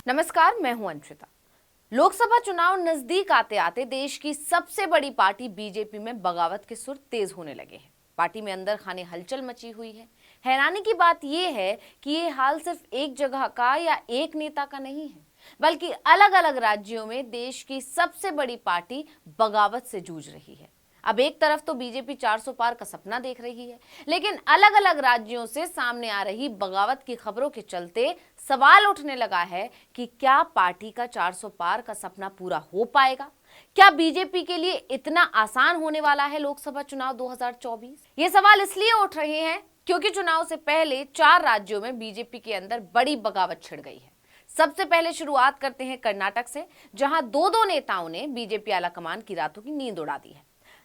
नमस्कार, मैं हूं अंशिता। लोकसभा चुनाव नजदीक आते आते देश की सबसे बड़ी पार्टी बीजेपी में बगावत के सुर तेज होने लगे हैं। पार्टी में अंदर खाने हलचल मची हुई है। हैरानी की बात यह है कि ये हाल सिर्फ एक जगह का या एक नेता का नहीं है, बल्कि अलग अलग राज्यों में देश की सबसे बड़ी पार्टी बगावत से जूझ रही है। अब एक तरफ तो बीजेपी 400 पार का सपना देख रही है, लेकिन अलग अलग राज्यों से सामने आ रही बगावत की खबरों के चलते सवाल उठने लगा है कि क्या पार्टी का 400 पार का सपना पूरा हो पाएगा? क्या बीजेपी के लिए इतना आसान होने वाला है लोकसभा चुनाव 2024? ये सवाल इसलिए उठ रहे हैं क्योंकि चुनाव से पहले 4 राज्यों में बीजेपी के अंदर बड़ी बगावत छिड़ गई है। सबसे पहले शुरुआत करते हैं कर्नाटक से, जहां दो नेताओं ने बीजेपी आलाकमान की रातों की नींद उड़ा दी है।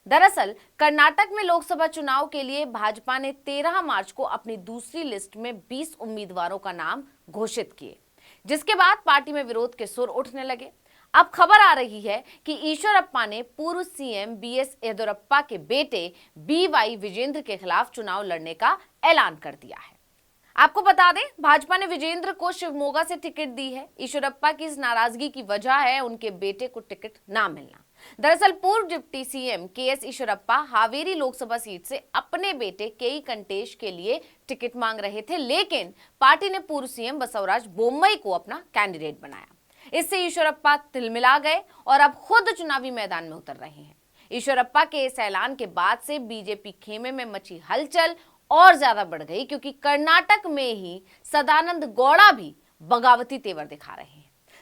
दरअसल कर्नाटक में लोकसभा चुनाव के लिए भाजपा ने 13 मार्च को अपनी दूसरी लिस्ट में 20 उम्मीदवारों का नाम घोषित किए, जिसके बाद पार्टी में विरोध के सुर उठने लगे। अब खबर आ रही है कि ईश्वरप्पा ने पूर्व सीएम बीएस येदियुरप्पा के बेटे बीवाई विजेंद्र के खिलाफ चुनाव लड़ने का ऐलान कर दिया है। आपको बता दें, भाजपा ने विजेंद्र को शिवमोगा से टिकट दी है। ईश्वरप्पा की इस नाराजगी की वजह है उनके बेटे को टिकट ना मिलना। दरअसल पूर्व deputy CM KS Eshwarappa Haveri Lok Sabha seat से अपने बेटे केई कंटेश के लिए टिकट मांग रहे थे, लेकिन पार्टी ने पूर्व सीएम बसवराज बोम्मई को अपना कैंडिडेट बनाया। इससे ईश्वरप्पा तिलमिला गए और अब खुद चुनावी मैदान में उतर रहे हैं। ईश्वरप्पा के इस ऐलान के बाद से बीजेपी खेमे में मची हलचल और ज्यादा बढ़ गई, क्योंकि कर्नाटक में ही सदानंद गौड़ा भी बगावती तेवर दिखा रहे हैं।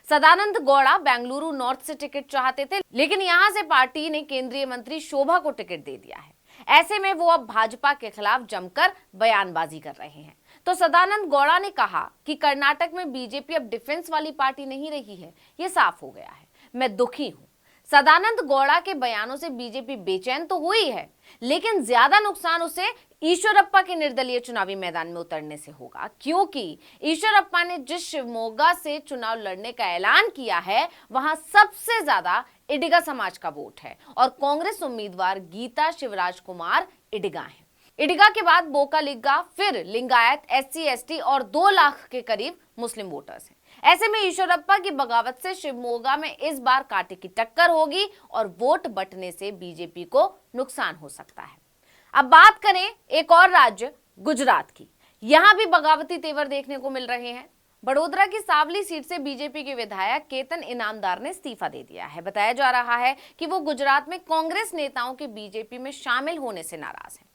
सदानंद गौड़ा बेंगलुरु नॉर्थ से टिकट चाहते थे, लेकिन यहां से पार्टी ने केंद्रीय मंत्री शोभा को टिकट दे दिया है। ऐसे में वो अब भाजपा के खिलाफ जमकर बयानबाजी कर रहे हैं। तो सदानंद गौड़ा ने कहा कि कर्नाटक में बीजेपी अब डिफेंस वाली पार्टी नहीं रही है, ये साफ हो गया है। मैं दुखी हूं। सदानंद गौड़ा के बयानों से बीजेपी बेचैन तो हुई है, लेकिन ज्यादा नुकसान उसे ईश्वरप्पा के निर्दलीय चुनावी मैदान में उतरने से होगा, क्योंकि ईश्वरप्पा ने जिस शिवमोगा से चुनाव लड़ने का ऐलान किया है, वहां सबसे ज्यादा इडिगा समाज का वोट है और कांग्रेस उम्मीदवार गीता शिवराज कुमार इडिगा हैं। इडिगा के बाद बोकालिगा, फिर लिंगायत, एससी एसटी और 2 लाख के करीब मुस्लिम वोटर्स हैं। ऐसे में ईश्वरप्पा की बगावत से शिवमोगा में इस बार कांटे की टक्कर होगी और वोट बंटने से बीजेपी को नुकसान हो सकता है। अब बात करें एक और राज्य गुजरात की। यहां भी बगावती तेवर देखने को मिल रहे हैं। बड़ोदरा की सावली सीट से बीजेपी के विधायक केतन इनामदार ने इस्तीफा दे दिया है। बताया जा रहा है कि वो गुजरात में कांग्रेस नेताओं के बीजेपी में शामिल होने से नाराज हैं।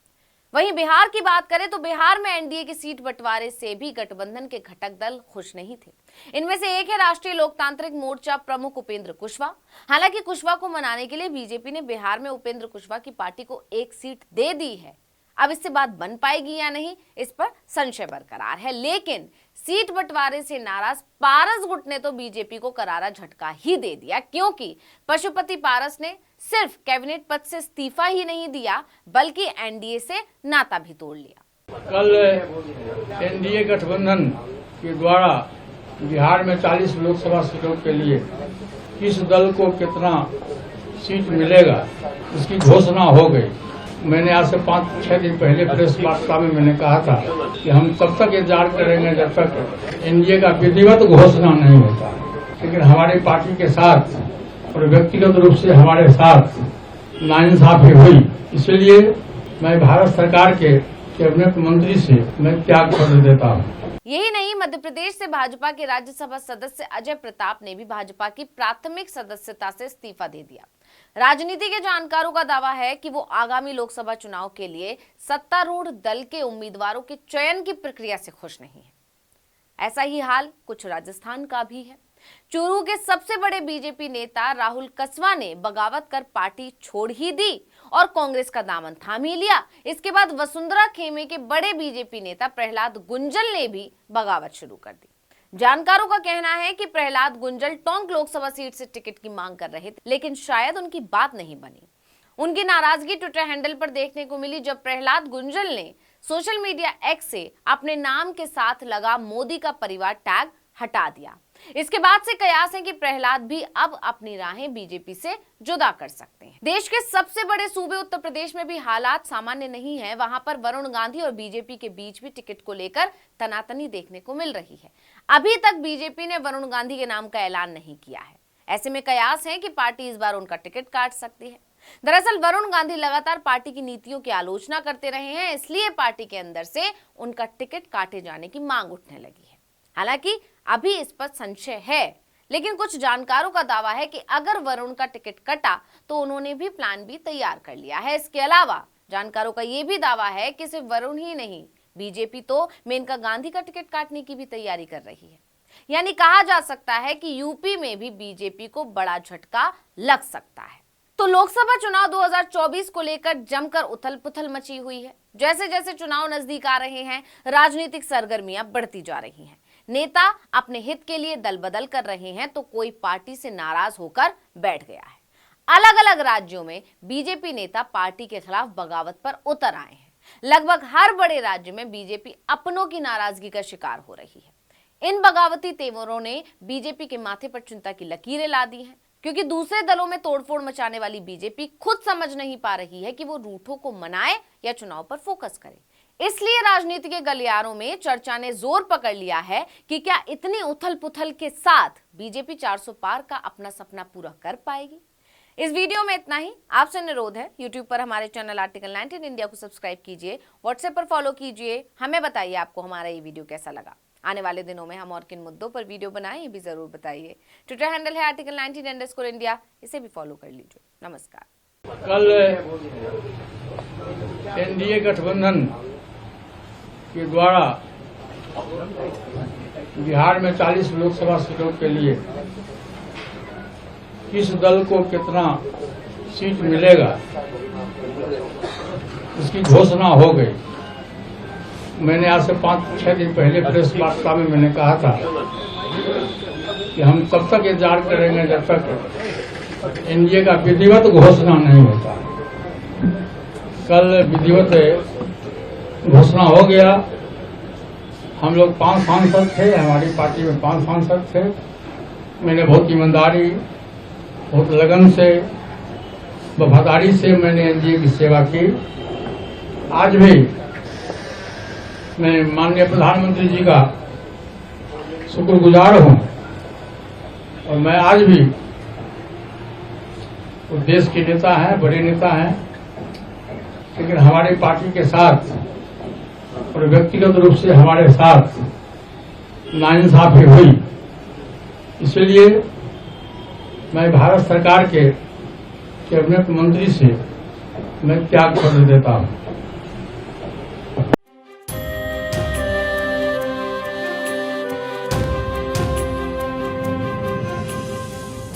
वहीं बिहार की बात करें तो बिहार में एनडीए की सीट बंटवारे से भी गठबंधन के घटक दल खुश नहीं थे। इनमें से एक है राष्ट्रीय लोकतांत्रिक मोर्चा प्रमुख उपेंद्र कुशवाहा। हालांकि कुशवाहा को मनाने के लिए बीजेपी ने बिहार में उपेंद्र कुशवाहा की पार्टी को एक सीट दे दी है। अब इससे बात बन पाएगी या नहीं, इस पर संशय बरकरार है। लेकिन सीट बंटवारे से नाराज पारस गुट ने तो बीजेपी को करारा झटका ही दे दिया, क्योंकि पशुपति पारस ने सिर्फ कैबिनेट पद से इस्तीफा ही नहीं दिया, बल्कि एनडीए से नाता भी तोड़ लिया। कल एनडीए गठबंधन के द्वारा बिहार में 40 लोकसभा सीटों के लिए किस दल को कितना सीट मिलेगा, इसकी घोषणा हो गई। मैंने आज से 5-6 दिन पहले प्रेस वार्ता में मैंने कहा था कि हम तब तक इंतजार करेंगे जब तक एनडीए का विधिवत घोषणा नहीं होता। लेकिन हमारी पार्टी के साथ और व्यक्तिगत रूप से हमारे साथ नाइंसाफी हुई, इसलिए मैं भारत सरकार के कैबिनेट मंत्री से मैं त्याग पत्र देता हूँ। यही नहीं, मध्य प्रदेश से भाजपा के राज्यसभा सदस्य अजय प्रताप ने भी भाजपा की प्राथमिक सदस्यता से इस्तीफा दे दिया। राजनीति के जानकारों का दावा है कि वो आगामी लोकसभा चुनाव के लिए सत्तारूढ़ दल के उम्मीदवारों के चयन की प्रक्रिया से खुश नहीं है। ऐसा ही हाल कुछ राजस्थान का भी है। चूरू के सबसे बड़े बीजेपी नेता राहुल कसवा ने बगावत कर पार्टी छोड़ ही दी और कांग्रेस का दामन थाम ही लिया। इसके बाद वसुंधरा खेमे के बड़े बीजेपी नेता प्रहलाद गुंजल ने भी बगावत शुरू कर दी। जानकारों का कहना है कि प्रहलाद गुंजल टोंक लोकसभा सीट से टिकट की मांग कर रहे थे, लेकिन शायद उनकी बात नहीं बनी। उनकी नाराजगी ट्विटर हैंडल पर देखने को मिली, जब प्रहलाद गुंजल ने सोशल मीडिया एक्स से अपने नाम के साथ लगा मोदी का परिवार टैग हटा दिया। इसके बाद से कयास है कि प्रहलाद भी अब अपनी राहें बीजेपी से जुदा कर सकते हैं। देश के सबसे बड़े सूबे उत्तर प्रदेश में भी हालात सामान्य नहीं है। वहां पर वरुण गांधी और बीजेपी के बीच भी टिकट को लेकर तनातनी देखने को मिल रही है। अभी तक बीजेपी ने वरुण गांधी के नाम का ऐलान नहीं किया है। ऐसे में कयास है कि पार्टी इस बार उनका टिकट काट सकती है। दरअसल वरुण गांधी लगातार पार्टी की नीतियों की आलोचना करते रहे हैं, इसलिए पार्टी के अंदर से उनका टिकट काटे जाने की मांग उठने लगी है। हालांकि अभी इस पर संशय है, लेकिन कुछ जानकारों का दावा है कि अगर वरुण का टिकट कटा तो उन्होंने भी प्लान बी तैयार कर लिया है। इसके अलावा जानकारों का यह भी दावा है कि सिर्फ वरुण ही नहीं, बीजेपी तो मेनका गांधी का टिकट काटने की भी तैयारी कर रही है। यानी कहा जा सकता है कि यूपी में भी बीजेपी को बड़ा झटका लग सकता है। तो लोकसभा चुनाव 2024 को लेकर जमकर उथल-पुथल मची हुई है। जैसे जैसे चुनाव नजदीक आ रहे हैं, राजनीतिक सरगर्मियां बढ़ती जा रही हैं। नेता अपने हित के लिए दल बदल कर रहे हैं, तो कोई पार्टी से नाराज होकर बैठ गया है। अलग अलग राज्यों में बीजेपी नेता पार्टी के खिलाफ बगावत पर उतर आए हैं। लगभग हर बड़े राज्य में बीजेपी अपनों की नाराजगी का शिकार हो रही है। इन बगावती तेवरों ने बीजेपी के माथे पर चिंता की लकीरें ला दी हैं, क्योंकि दूसरे दलों में तोड़फोड़ मचाने वाली बीजेपी खुद समझ नहीं पा रही है कि वो रूठों को मनाए या चुनाव पर फोकस करे। इसलिए राजनीति के गलियारों में चर्चा ने जोर पकड़ लिया है कि क्या इतनी उथल पुथल के साथ बीजेपी 400 पार का अपना सपना पूरा कर पाएगी। इस वीडियो में इतना ही। आपसे अनुरोध है, यूट्यूब पर हमारे चैनल आर्टिकल 19 इंडिया को सब्सक्राइब कीजिए, व्हाट्सएप पर फॉलो कीजिए। हमें बताइए आपको हमारा ये वीडियो कैसा लगा। आने वाले दिनों में हम और किन मुद्दों पर वीडियो बनाएं, ये भी जरूर बताइए। ट्विटर हैंडल है आर्टिकल 19_इंडिया, इसे भी फॉलो कर लीजिए। नमस्कार। कल एनडीए गठबंधन के द्वारा बिहार में 40 लोकसभा सीटों के लिए किस दल को कितना सीट मिलेगा, इसकी घोषणा हो गई। मैंने आज से 5-6 दिन पहले प्रेस वार्ता में मैंने कहा था कि हम तब तक इंतजार करेंगे जब तक एनडीए का विधिवत घोषणा नहीं होता। कल विधिवत घोषणा हो गया। हम लोग 5 सांसद थे, हमारी पार्टी में 5 सांसद थे। मैंने बहुत ईमानदारी, बहुत लगन से, वफादारी से मैंने एनडीए की सेवा की। आज भी मैं माननीय प्रधानमंत्री जी का शुक्रगुजार हूं और मैं आज भी वो देश के नेता हैं, बड़े नेता हैं, लेकिन हमारी पार्टी के साथ और व्यक्तिगत रूप से हमारे साथ नाइंसाफी हुई। इसलिए मैं भारत सरकार के कैबिनेट मंत्री से मैं त्याग पत्र देता हूं।